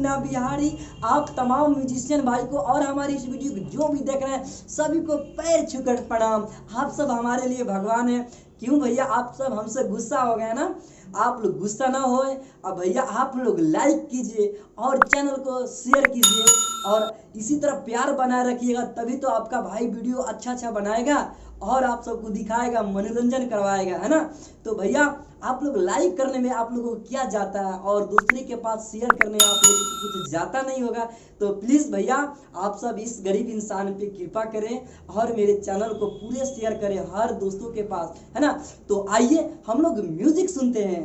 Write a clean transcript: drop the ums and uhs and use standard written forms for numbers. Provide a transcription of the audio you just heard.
मुन्ना बिहारी। आप तमाम म्यूजिशियन भाई को और हमारी इस वीडियो को जो भी देख रहे हैं सभी को पैर छूकर प्रणाम। आप सब हमारे लिए भगवान है। क्यों भैया, आप सब हमसे गुस्सा हो गए ना, आप लोग गुस्सा ना होए। अब भैया आप लोग लाइक कीजिए और चैनल को शेयर कीजिए और इसी तरह प्यार बनाए रखिएगा, तभी तो आपका भाई वीडियो अच्छा अच्छा बनाएगा और आप सबको दिखाएगा, मनोरंजन करवाएगा, है ना। तो भैया आप लोग लाइक करने में आप लोगों को क्या जाता है और दूसरे के पास शेयर करने में आप लोगों को कुछ जाता नहीं होगा। तो प्लीज़ भैया आप सब इस गरीब इंसान पे कृपा करें और मेरे चैनल को पूरे शेयर करें हर दोस्तों के पास, है ना। तो आइए हम लोग म्यूजिक सुनते हैं।